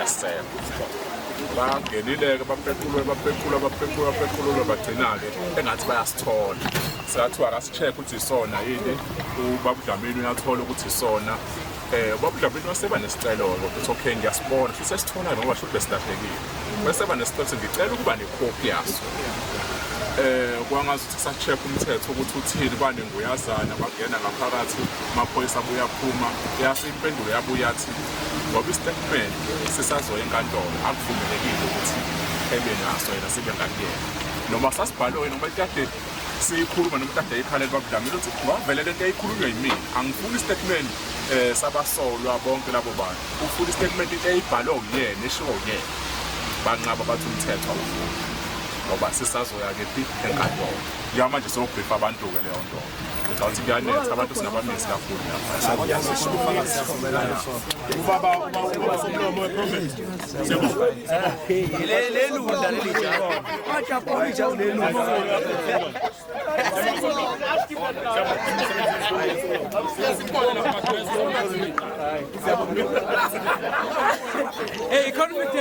asekho bangenileke bapequlwe bagcina-ke engathi bayasithola sekathiwa akasi-check ukuthi isona yini ubaba uDlamini uyathola ukuthi isona ubaba uDlamini waseba nesicelo-ke ukuthi okay ngiyasibona futhi sesitholayo ngoba shuthi besilahlekile waseba nesicelo ukuthi ngicela ukuba nekhophi yaso kwangazuthi sa-check umthetho ukuthi uthini baningi uyazana bangena ngaphakathi amaphoyisa abuya aphuma yase impendulo yabuya yathi ngoba i-statement sisazoya enkantolo akuvumelekile ukuthi ebe naso yena sibe ngakuyena noma sasibhaliwe noma kade siyikhuluma noma kade ayikhalela ubaba uDlamini ukuthi wavele lento eyikhulunywa yimina angifuni i-statement sabasolwa bonke labo bantu ufuna i-statement eyibhalwe uyena eshiwo uyena banqaba bathi umthetho awufuni ngoba sisazoya-ke phi enkantolo njengamanje sokubhifa abantu-ke leyo nto ngicabanga kuyanetha abantu sinabamisi kakhulu Hey, economic